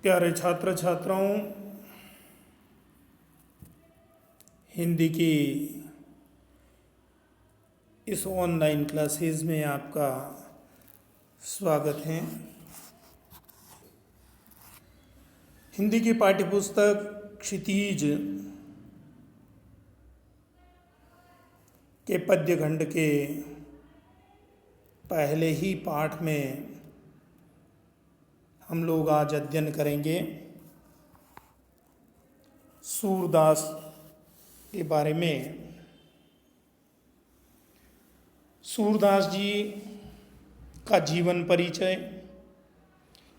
प्यारे छात्र छात्राओं, हिंदी की इस ऑनलाइन क्लासेस में आपका स्वागत है। हिंदी की पाठ्यपुस्तक क्षितिज के पद्य खंड के पहले ही पाठ में हम लोग आज अध्ययन करेंगे सूरदास के बारे में। सूरदास जी का जीवन परिचय,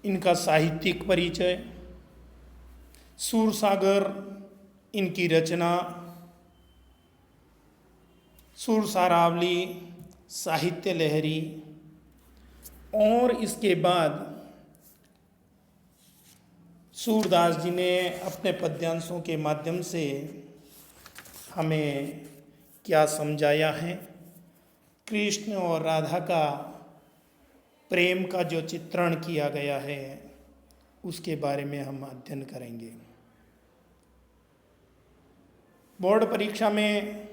इनका साहित्यिक परिचय, सूरसागर इनकी रचना, सुरसारावली, साहित्य लहरी, और इसके बाद सूरदास जी ने अपने पद्यांशों के माध्यम से हमें क्या समझाया है। कृष्ण और राधा का प्रेम का जो चित्रण किया गया है उसके बारे में हम अध्ययन करेंगे। बोर्ड परीक्षा में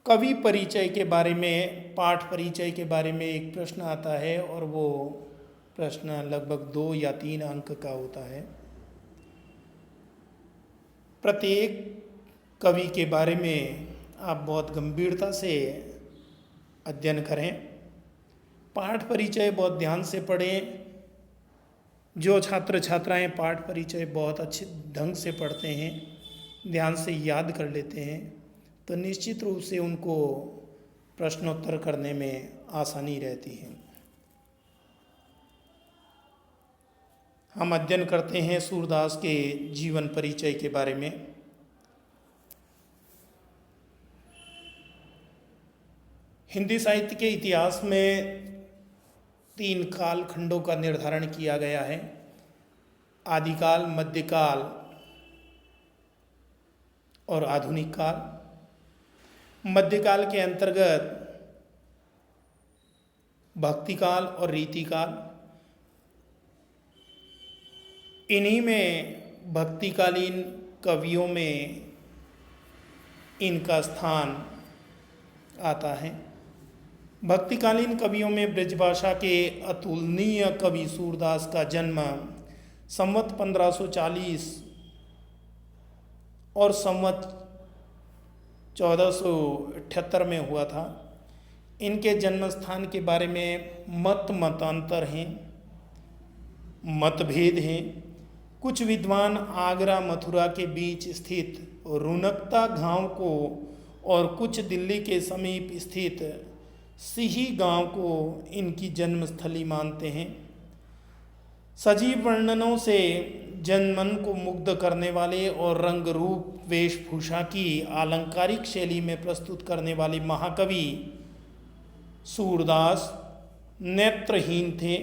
कवि परिचय के बारे में, पाठ परिचय के बारे में एक प्रश्न आता है और वो प्रश्न लगभग 2 या 3 अंक का होता है। प्रत्येक कवि के बारे में आप बहुत गंभीरता से अध्ययन करें, पाठ परिचय बहुत ध्यान से पढ़ें। जो छात्र छात्राएं पाठ परिचय बहुत अच्छे ढंग से पढ़ते हैं, ध्यान से याद कर लेते हैं, तो निश्चित रूप से उनको प्रश्नोत्तर करने में आसानी रहती है। हम अध्ययन करते हैं सूरदास के जीवन परिचय के बारे में। हिंदी साहित्य के इतिहास में 3 कालखंडों का निर्धारण किया गया है: आदिकाल, मध्यकाल और आधुनिक काल। मध्यकाल के अंतर्गत भक्तिकाल और रीतिकाल। इन्हीं में भक्तिकालीन कवियों में इनका स्थान आता है। भक्तिकालीन कवियों में ब्रजभाषा के अतुलनीय कवि सूरदास का जन्म संवत 1540 और संवत 1478 में हुआ था। इनके जन्म स्थान के बारे में मतांतर हैं, मतभेद हैं। कुछ विद्वान आगरा मथुरा के बीच स्थित रुनकता गांव को और कुछ दिल्ली के समीप स्थित सिही गांव को इनकी जन्मस्थली मानते हैं। सजीव वर्णनों से जनमन को मुग्ध करने वाले और रंग रूप वेशभूषा की आलंकारिक शैली में प्रस्तुत करने वाले महाकवि सूरदास नेत्रहीन थे।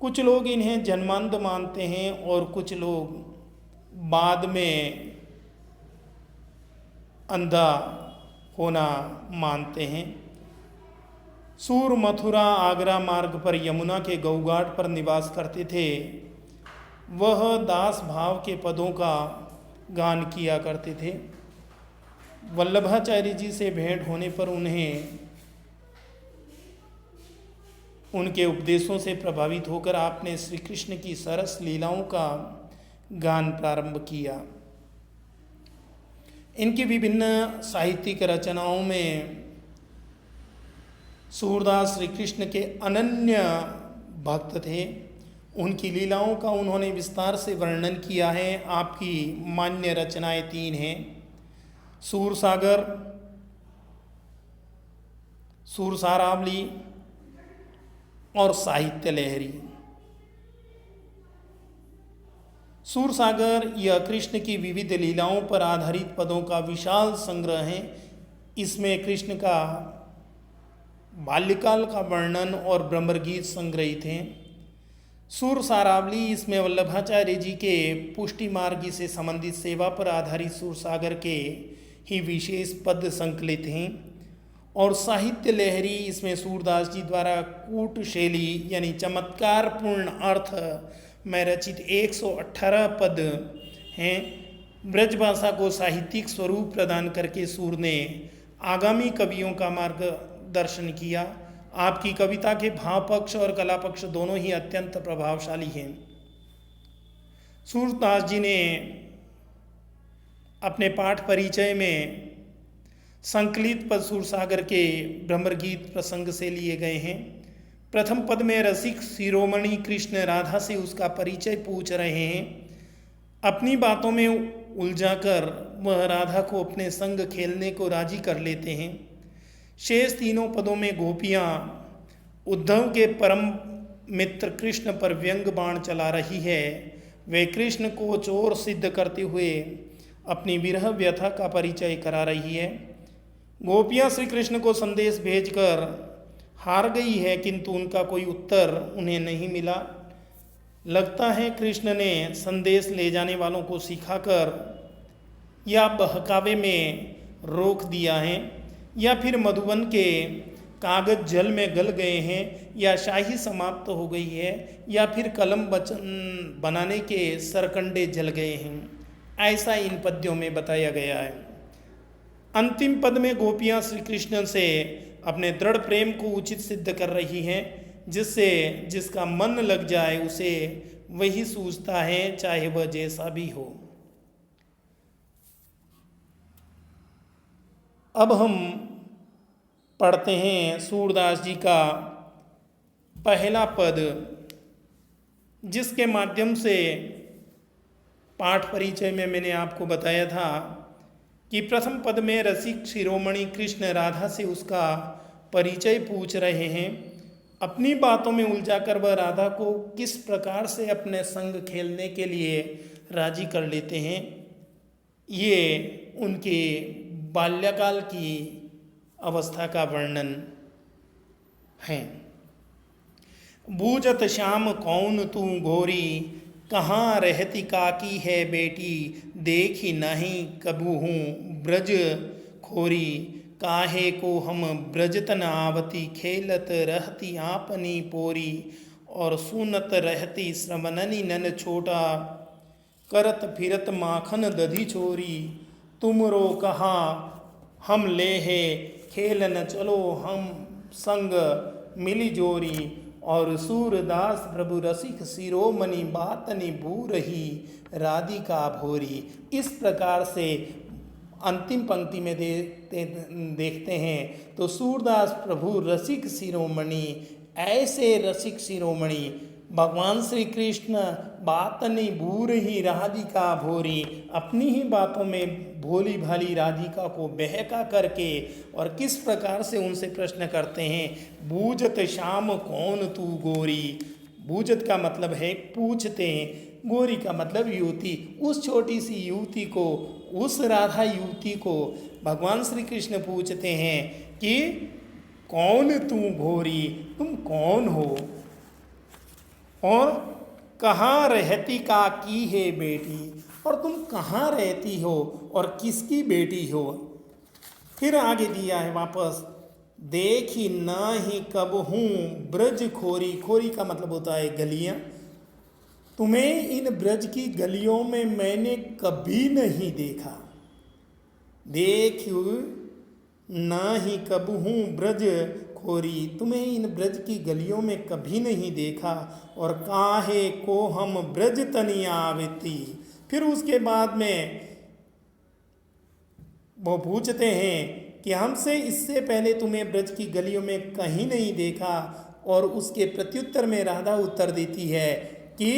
कुछ लोग इन्हें जन्मांध मानते हैं और कुछ लोग बाद में अंधा होना मानते हैं। सूर मथुरा आगरा मार्ग पर यमुना के गौघाट पर निवास करते थे। वह दास भाव के पदों का गान किया करते थे। वल्लभाचार्य जी से भेंट होने पर उन्हें उनके उपदेशों से प्रभावित होकर आपने श्री कृष्ण की सरस लीलाओं का गान प्रारंभ किया। इनकी विभिन्न साहित्यिक रचनाओं में सूरदास श्री कृष्ण के अनन्य भक्त थे। उनकी लीलाओं का उन्होंने विस्तार से वर्णन किया है। आपकी मान्य रचनाएं 3 हैं: सूरसागर, सुरसारावली और साहित्य लहरी। सूरसागर यह कृष्ण की विविध लीलाओं पर आधारित पदों का विशाल संग्रह है। इसमें कृष्ण का बाल्यकाल का वर्णन और ब्रह्मगीत संग्रहित हैं। सुरसारावली, इसमें वल्लभाचार्य जी के पुष्टि मार्गी से संबंधित सेवा पर आधारित सूरसागर के ही विशेष पद संकलित हैं। और साहित्य लहरी इसमें सूरदास जी द्वारा कूट शैली यानी चमत्कार पूर्ण अर्थ में रचित 118 पद हैं। ब्रजभाषा को साहित्यिक स्वरूप प्रदान करके सूर ने आगामी कवियों का मार्गदर्शन किया। आपकी कविता के भाव पक्ष और कला पक्ष दोनों ही अत्यंत प्रभावशाली हैं। सूरदास जी ने अपने पाठ परिचय में संकलित पद सूरसागर के भ्रमर गीत प्रसंग से लिए गए हैं। प्रथम पद में रसिक शिरोमणि कृष्ण राधा से उसका परिचय पूछ रहे हैं। अपनी बातों में उलझाकर वह राधा को अपने संग खेलने को राजी कर लेते हैं। शेष तीनों पदों में गोपियाँ उद्धव के परम मित्र कृष्ण पर व्यंग बाण चला रही है। वे कृष्ण को चोर सिद्ध करते हुए अपनी विरह व्यथा का परिचय करा रही है। गोपियाँ श्री कृष्ण को संदेश भेजकर हार गई है, किंतु उनका कोई उत्तर उन्हें नहीं मिला। लगता है कृष्ण ने संदेश ले जाने वालों को सिखाकर या बहकावे में रोक दिया है, या फिर मधुबन के कागज जल में गल गए हैं, या शाही समाप्त हो गई है, या फिर कलम बचन बनाने के सरकंडे जल गए हैं। ऐसा इन पद्यों में बताया गया है। अंतिम पद में गोपियाँ श्री कृष्ण से अपने दृढ़ प्रेम को उचित सिद्ध कर रही हैं, जिससे जिसका मन लग जाए उसे वही सूझता है, चाहे वह जैसा भी हो। अब हम पढ़ते हैं सूरदास जी का पहला पद, जिसके माध्यम से पाठ परिचय में मैंने आपको बताया था कि प्रथम पद में रसिक शिरोमणि कृष्ण राधा से उसका परिचय पूछ रहे हैं। अपनी बातों में उलझाकर वह राधा को किस प्रकार से अपने संग खेलने के लिए राजी कर लेते हैं। ये उनके बाल्यकाल की अवस्था का वर्णन है। बूझत श्याम कौन तू गोरी, कहाँ रहती काकी है बेटी, देखी नहीं कबू हूँ ब्रज खोरी, काहे को हम ब्रजतन आवती, खेलत रहती आपनी पोरी, और सुनत रहती श्रवणनी नन छोटा, करत फिरत माखन दधी छोरी, तुमरो कहा हम ले है खेलन चलो हम संग मिली जोरी, और सूरदास प्रभु रसिक शिरोमणि बातनि बूरही, राधिका भोरी। इस प्रकार से अंतिम पंक्ति में देखते हैं तो सूरदास प्रभु रसिक शिरोमणि, ऐसे रसिक शिरोमणि भगवान श्री कृष्ण बातनि बूरही राधिका भोरी, अपनी ही बातों में भोली भाली राधिका को बहका करके और किस प्रकार से उनसे प्रश्न करते हैं। बूझत श्याम कौन तू गोरी, बूझत का मतलब है पूछते हैं, गोरी का मतलब युवती। उस छोटी सी युवती को, उस राधा युवती को भगवान श्री कृष्ण पूछते हैं कि कौन तू गोरी, तुम कौन हो, और कहाँ रहती का की है बेटी, और तुम कहाँ रहती हो और किसकी बेटी हो। फिर आगे दिया है वापस, देखी ना ही कब हूँ ब्रज खोरी, खोरी का मतलब होता है गलियाँ, तुम्हें इन ब्रज की गलियों में मैंने कभी नहीं देखा। देखो ना ही कब हूँ ब्रज खोरी, तुम्हें इन ब्रज की गलियों में कभी नहीं देखा, और काहे को हम ब्रज तनी आवती। फिर उसके बाद में वो पूछते हैं कि हमसे इससे पहले तुम्हें ब्रज की गलियों में कहीं नहीं देखा, और उसके प्रत्युत्तर में राधा उत्तर देती है कि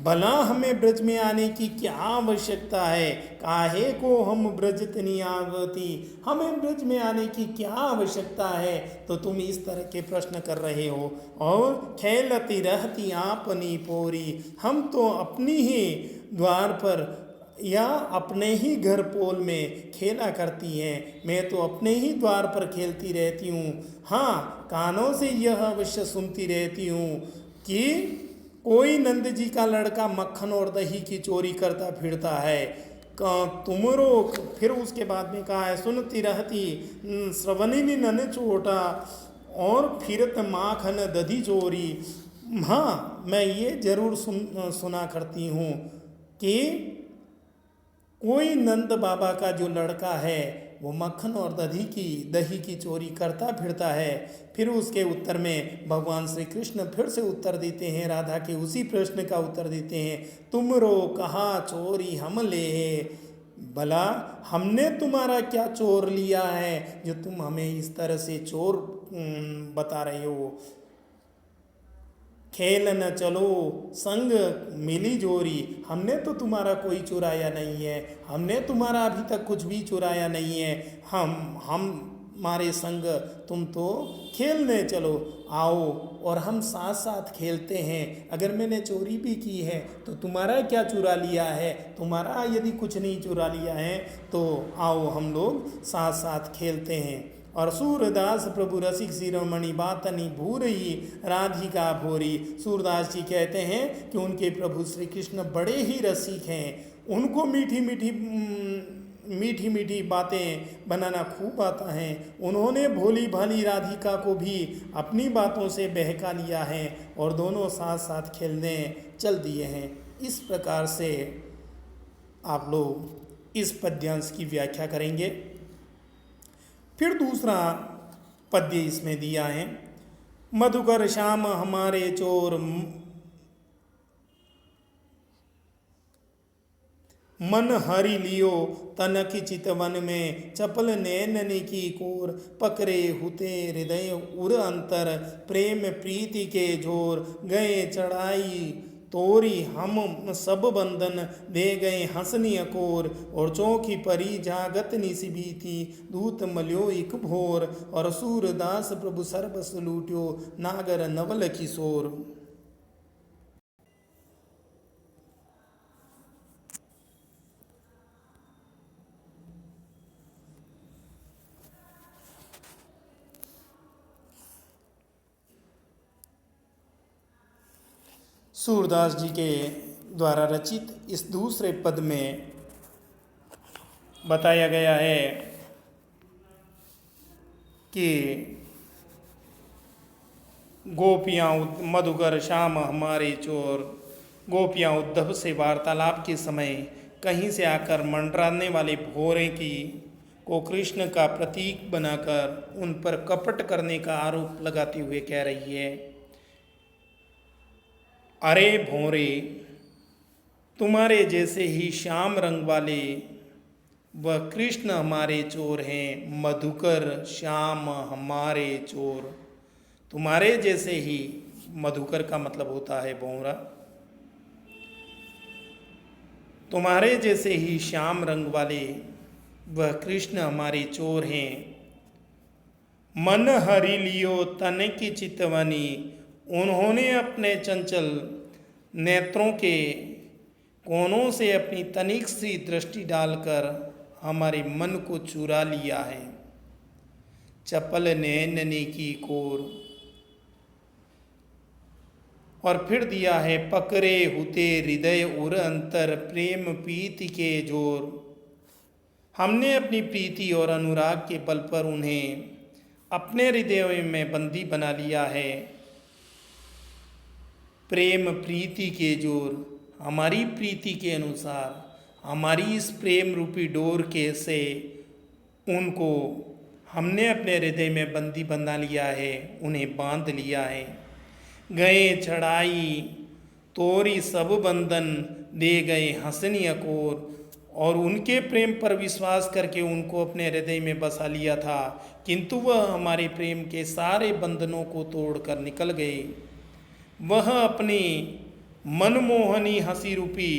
भला हमें ब्रज में आने की क्या आवश्यकता है, काहे को हम ब्रज तनी आवती, हमें ब्रज में आने की क्या आवश्यकता है, तो तुम इस तरह के प्रश्न कर रहे हो। और खेलती रहती आपनी पोरी, हम तो अपनी ही द्वार पर या अपने ही घर पोल में खेला करती हैं, मैं तो अपने ही द्वार पर खेलती रहती हूँ। हाँ, कानों से यह अवश्य सुनती रहती हूँ कि कोई नंद जी का लड़का मक्खन और दही की चोरी करता फिरता है, तुमरो, फिर उसके बाद में कहा है सुनती रहती श्रवणिनी नन चोटा और फिरत माखन दधी चोरी। हाँ, मैं ये जरूर सुना करती हूँ कि कोई नंद बाबा का जो लड़का है वो मक्खन और दही की चोरी करता फिरता है। फिर उसके उत्तर में भगवान श्री कृष्ण फिर से उत्तर देते हैं, राधा के उसी प्रश्न का उत्तर देते हैं, तुमरो कहा चोरी हम ले, भला हमने तुम्हारा क्या चोर लिया है जो तुम हमें इस तरह से चोर बता रहे हो। खेल न चलो संग मिली जोरी, हमने तो तुम्हारा कोई चुराया नहीं है, हमने तुम्हारा अभी तक कुछ भी चुराया नहीं है। हमारे संग तुम तो खेलने चलो, आओ और हम साथ साथ खेलते हैं। अगर मैंने चोरी भी की है तो तुम्हारा क्या चुरा लिया है, तुम्हारा यदि कुछ नहीं चुरा लिया है तो आओ हम लोग साथ साथ खेलते हैं। और सूरदास प्रभु रसिक शिरोमणि बातनी भूरही राधिका भोरी। सूरदास जी कहते हैं कि उनके प्रभु श्री कृष्ण बड़े ही रसिक हैं, उनको मीठी मीठी बातें बनाना खूब आता है। उन्होंने भोली भाली राधिका को भी अपनी बातों से बहका लिया है और दोनों साथ साथ खेलने चल दिए हैं। इस प्रकार से आप लोग इस पद्यांश की व्याख्या करेंगे। फिर दूसरा पद्य इसमें दिया है, मधुकर श्याम हमारे चोर, मन हरि लियो तनक चितवन में, चपल नैननी की कोर, पकड़े हुते हृदय उर अंतर, प्रेम प्रीति के जोर, गए चढ़ाई तोरी हम सब बंधन, दे गए हंसनी अकोर, और चौकी परी जागत निसिबी थी, दूत मल्यो एक भोर, और सूरदास प्रभु सर्वस लूट्यो, नागर नवल किशोर। सूरदास जी के द्वारा रचित इस दूसरे पद में बताया गया है कि गोपियाँ मधुकर श्याम हमारे चोर, गोपियाँ उद्धव से वार्तालाप के समय कहीं से आकर मंडराने वाले भोरे की को कृष्ण का प्रतीक बनाकर उन पर कपट करने का आरोप लगाते हुए कह रही है, अरे भोरे, तुम्हारे जैसे ही श्याम रंग वाले वह कृष्ण हमारे चोर हैं। मधुकर श्याम हमारे चोर, तुम्हारे जैसे ही, मधुकर का मतलब होता है भौरा, तुम्हारे जैसे ही श्याम रंग वाले वह कृष्ण हमारे चोर हैं। मन हरि लियो तन की चितवनी, उन्होंने अपने चंचल नेत्रों के कोनों से अपनी तनिक सी दृष्टि डालकर हमारे मन को चुरा लिया है। चपल नैननी की कोर, और फिर दिया है पकड़े हुते हृदय उर अंतर, प्रेम प्रीति के जोर, हमने अपनी प्रीति और अनुराग के बल पर उन्हें अपने हृदय में बंदी बना लिया है। प्रेम प्रीति के जोर, हमारी प्रीति के अनुसार, हमारी इस प्रेम रूपी डोर के से उनको हमने अपने हृदय में बंदी बना लिया है, उन्हें बांध लिया है। गए चढ़ाई तोरी सब बंधन, दे गए हंसनी अकोर, और उनके प्रेम पर विश्वास करके उनको अपने हृदय में बसा लिया था, किंतु वह हमारे प्रेम के सारे बंधनों को तोड़कर निकल गए। वह अपनी मनमोहनी हंसी रूपी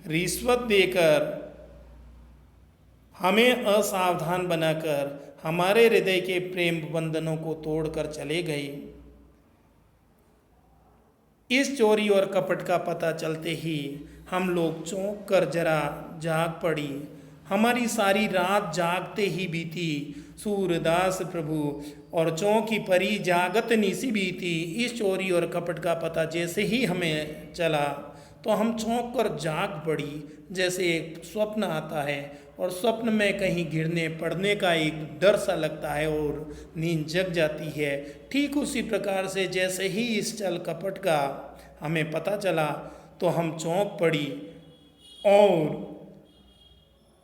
रिश्वत देकर हमें असावधान बनाकर हमारे हृदय के प्रेम बंधनों को तोड़कर चले गए। इस चोरी और कपट का पता चलते ही हम लोग चौंक कर जरा जाग पड़ी। हमारी सारी रात जागते ही बीती। सूरदास प्रभु और चौकी परी जागत निसी बीती। इस चोरी और कपट का पता जैसे ही हमें चला तो हम चौंक कर जाग पड़ी, जैसे एक स्वप्न आता है और स्वप्न में कहीं गिरने पड़ने का एक डर सा लगता है और नींद जग जाती है। ठीक उसी प्रकार से जैसे ही इस छल कपट का हमें पता चला तो हम चौंक पड़ी और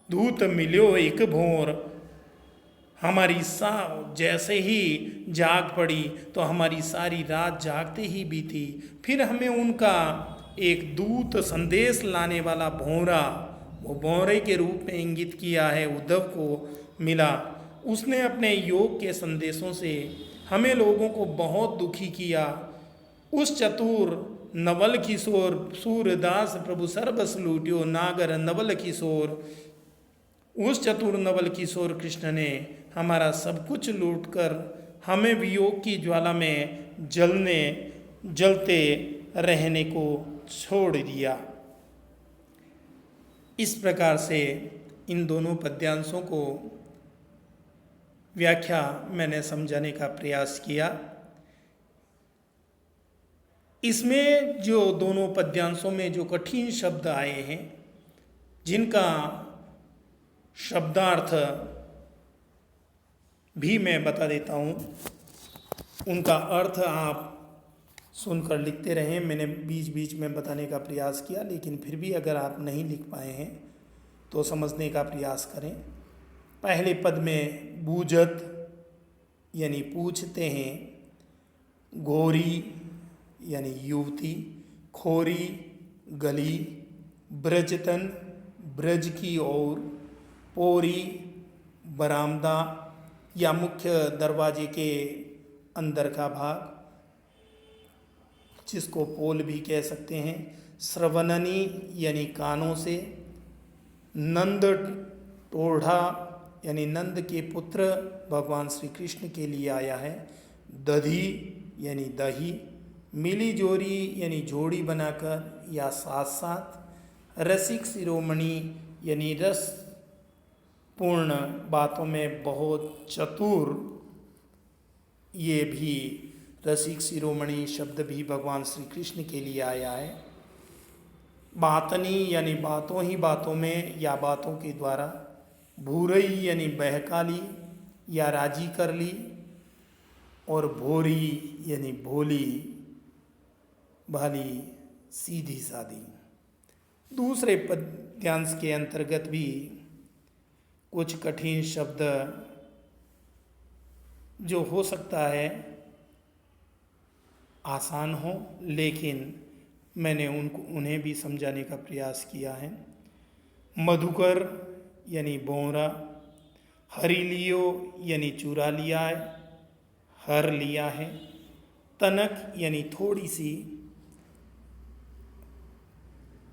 धूत मिल्यो एक भोर। हमारी जैसे ही जाग पड़ी तो हमारी सारी रात जागते ही बीती। फिर हमें उनका एक दूत संदेश लाने वाला भौरा, वो भौरे के रूप में इंगित किया है, उद्धव को मिला। उसने अपने योग के संदेशों से हमें लोगों को बहुत दुखी किया। उस चतुर नवल किशोर सूरदास प्रभु सर्वस लूट्यो नागर नवल किशोर, उस चतुर नवल किशोर कृष्ण ने हमारा सब कुछ लूटकर हमें वियोग की ज्वाला में जलते रहने को छोड़ दिया। इस प्रकार से इन दोनों पद्यांशों को व्याख्या मैंने समझाने का प्रयास किया। इसमें जो दोनों पद्यांशों में जो कठिन शब्द आए हैं, जिनका शब्दार्थ भी मैं बता देता हूँ, उनका अर्थ आप सुनकर लिखते रहें। मैंने बीच बीच में बताने का प्रयास किया, लेकिन फिर भी अगर आप नहीं लिख पाए हैं तो समझने का प्रयास करें। पहले पद में बूझत यानी पूछते हैं, गोरी यानी युवती, खोरी गली, ब्रजतन ब्रज की ओर, पोरी बरामदा या मुख्य दरवाजे के अंदर का भाग, जिसको पोल भी कह सकते हैं, श्रवणनी यानी कानों से, नंद टोढ़ा यानी नंद के पुत्र भगवान श्री कृष्ण के लिए आया है, दधी यानी दही, मिली जोरी यानी जोड़ी बनाकर या साथ साथ, रसिक शिरोमणि यानी रस पूर्ण बातों में बहुत चतुर, ये भी रसिक शिरोमणि शब्द भी भगवान श्री कृष्ण के लिए आया है। बातनी यानी बातों ही बातों में या बातों के द्वारा, भूरई यानी बहका ली या राजी कर ली, और भोरी यानी भोली भाली सीधी सादी। दूसरे पद्यांश के अंतर्गत भी कुछ कठिन शब्द जो हो सकता है आसान हो, लेकिन मैंने उन्हें भी समझाने का प्रयास किया है। मधुकर यानी बोरा, हरी लियो यानी चुरा लिया है, हर लिया है, तनक यानी थोड़ी सी,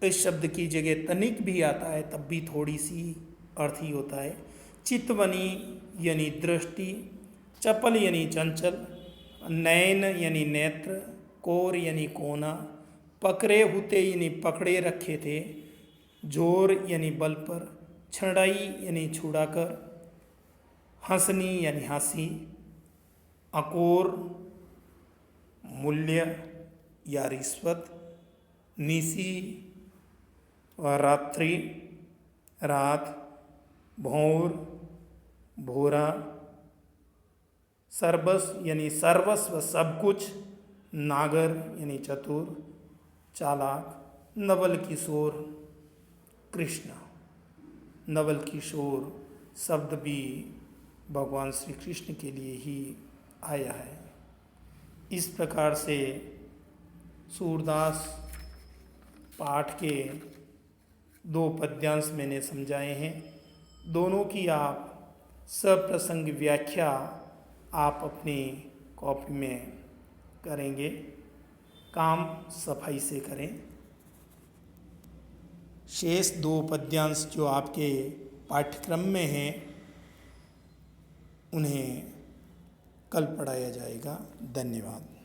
इस शब्द की जगह तनिक भी आता है तब भी थोड़ी सी अर्थ ही होता है। चितवनी यानी दृष्टि, चपल यानी चंचल, नयन यानी नेत्र, कोर यानी कोना, पकड़े हुते यानी पकड़े रखे थे, जोर यानी बल पर, छड़ाई यानी छुड़ाकर, हंसनी यानी हंसी, अकोर मूल्य या रिश्वत, निसी और रात्रि रात, भौर भोरा, सर्वस यानी सर्वस्व सब कुछ, नागर यानी चतुर चालाक, नवल किशोर कृष्ण। नवल किशोर शब्द भी भगवान श्री कृष्ण के लिए ही आया है। इस प्रकार से सूरदास पाठ के दो पद्यांश मैंने समझाए हैं। दोनों की आप सप्रसंग व्याख्या आप अपनी कॉपी में करेंगे, काम सफाई से करें। शेष दो पद्यांश जो आपके पाठ्यक्रम में हैं उन्हें कल पढ़ाया जाएगा। धन्यवाद।